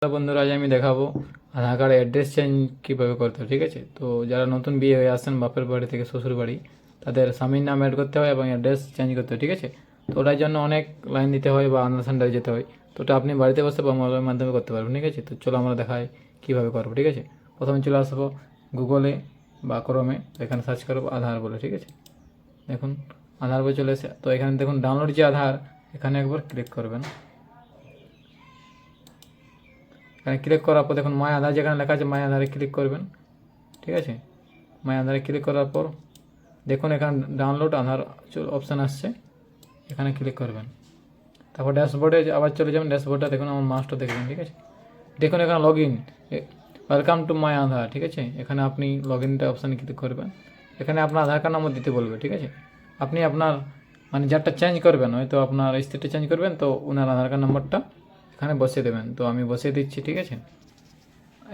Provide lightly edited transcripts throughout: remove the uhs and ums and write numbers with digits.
তো বন্ধুরা, আজ আমি দেখাবো আধার কার্ডে অ্যাড্রেস চেঞ্জ কীভাবে করতে হয়। ঠিক আছে, তো যারা নতুন বিয়ে হয়ে আসছেন বাপের বাড়ি থেকে শ্বশুর বাড়ি, তাদের স্বামীর নাম অ্যাড করতে হয় এবং অ্যাড্রেস চেঞ্জ করতে হয়। ঠিক আছে, তো ওটার জন্য অনেক লাইন দিতে হয় বা আধার সেন্টারে যেতে হয়। তো ওটা আপনি বাড়িতে বসে বা মোবাইলের মাধ্যমে করতে পারবেন। ঠিক আছে, তো চলো আমরা দেখাই কীভাবে করবো। ঠিক আছে, প্রথমে চলে আসবো গুগলে বা ক্রোমে, এখানে সার্চ করবো আধার বলে। ঠিক আছে, দেখুন আধার বলে চলে এসে, তো এখানে দেখুন ডাউনলোড যে আধার, এখানে একবার ক্লিক করবেন। এখানে ক্লিক করার পর দেখুন মাই আধার যেখানে লেখা আছে মাই আধারে ক্লিক করবেন। ঠিক আছে, মাই আধারে ক্লিক করার পর দেখুন এখানে ডাউনলোড আধার অপশান আসছে, এখানে ক্লিক করবেন। তারপর ড্যাশবোর্ডে আবার চলে যাবেন। ড্যাশবোর্ডটা দেখুন আমার মাউসটা দেখবেন। ঠিক আছে, দেখুন এখানে log in, welcome to my Aadhaar. ঠিক আছে, এখানে আপনি লগ ইনটা অপশানে ক্লিক করবেন। এখানে আপনার আধার কার্ড নম্বর দিতে বলবে। ঠিক আছে, আপনি আপনার মানে যারটা চেঞ্জ করবেন, হয়তো আপনার স্টেটে চেঞ্জ করবেন, তো ওনার আধার কার্ড নম্বরটা এখানে বসিয়ে দেবেন। তো আমি বসিয়ে দিচ্ছি। ঠিক আছে,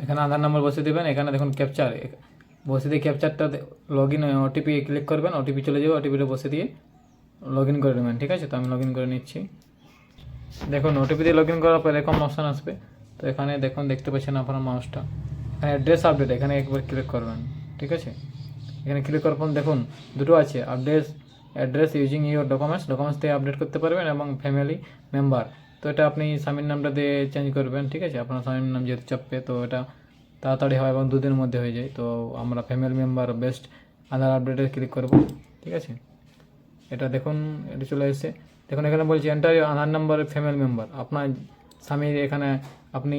এখানে আধার নম্বর বসিয়ে দেবেন। এখানে দেখুন ক্যাপচার বসে দিয়ে ক্যাপচারটা লগ ইন ওটিপি ক্লিক করবেন, ওটিপি চলে যাবে, ওটিপিটা বসে দিয়ে লগ ইন করে নেবেন। ঠিক আছে, তো আমি লগ ইন করে নিচ্ছি। দেখুন ওটিপি দিয়ে লগ ইন করার পর এরকম অপশান আসবে। তো এখানে দেখুন দেখতে পাচ্ছেন আপনার মাউসটা, এখানে অ্যাড্রেস আপডেট, এখানে একবার ক্লিক করবেন। ঠিক আছে, এখানে ক্লিক করার পর দেখুন দুটো আছে, অ্যাড্রেস ইউজিং ইউর ডকুমেন্টস দিয়ে আপডেট করতে পারবেন এবং ফ্যামিলি মেম্বার। তো এটা আপনি স্বামীর নামটা দিয়ে চেঞ্জ করবেন। ঠিক আছে, আপনার স্বামীর নাম যেহেতু চাপবে, তো এটা তাড়াতাড়ি হয় এবং দুদিনের মধ্যে হয়ে যায়। তো আমরা ফ্যামিলি মেম্বার বেস্ট আধার আপডেটে ক্লিক করব। ঠিক আছে, এটা দেখুন এটা চলে এসেছে। দেখুন এখানে বলছি এন্টার আধার নাম্বার ফ্যামিলি মেম্বার, আপনার স্বামীর এখানে আপনি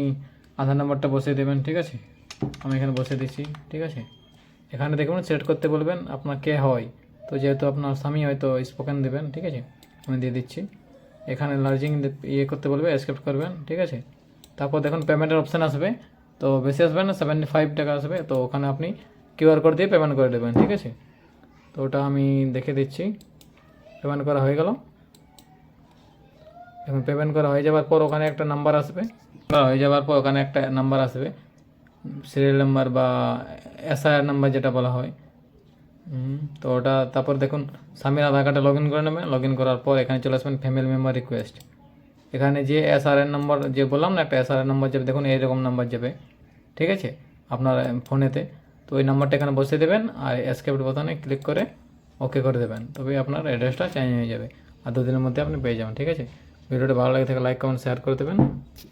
আধার নাম্বারটা বসিয়ে দেবেন। ঠিক আছে, আমি এখানে বসিয়ে দিচ্ছি। ঠিক আছে, এখানে দেখুন সিলেক্ট করতে বলবেন আপনার কে হয়, তো যেহেতু আপনার স্বামী হয়তো স্পোকেন দেবেন। ঠিক আছে, আমি দিয়ে দিচ্ছি। এখানে লার্জিং করতে বলবে, অ্যাকসেপ্ট করবেন। ঠিক আছে, তারপর দেখুন পেমেন্টের অপশান আসবে, তো বেশি আসবে না, 75 টাকা আসবে। তো ওখানে আপনি কিউআর কোড দিয়ে পেমেন্ট করে দেবেন। ঠিক আছে, তো ওটা আমি দেখে দিচ্ছি। পেমেন্ট করা হয়ে গেল। এখন পেমেন্ট করা হয়ে যাওয়ার পর ওখানে একটা নাম্বার আসবে, সিরিয়াল নাম্বার বা এসআইআর নাম্বার যেটা বলা হয়। তো ওটা তারপর দেখুন স্বামীর আধার কার্ডে লগ ইন করে নেবেন। লগ ইন করার পর এখানে চলে আসবেন ফ্যামিলি মেম্বার রিকোয়েস্ট। এখানে যে এসআরএন নম্বর যে বললাম না, একটা এসআরএন নম্বর যাবে, দেখুন এইরকম নাম্বার যাবে। ঠিক আছে, আপনার ফোনেতে, তো ওই নাম্বারটা এখানে বসিয়ে দেবেন আর এসকেপ বোতামে ক্লিক করে ওকে করে দেবেন, তবে আপনার অ্যাড্রেসটা চেঞ্জ হয়ে যাবে আর 2 দিনের মধ্যে আপনি পেয়ে যাবেন। ঠিক আছে, ভিডিওটা ভালো লাগে থাকে লাইক কমেন্ট শেয়ার করে দেবেন।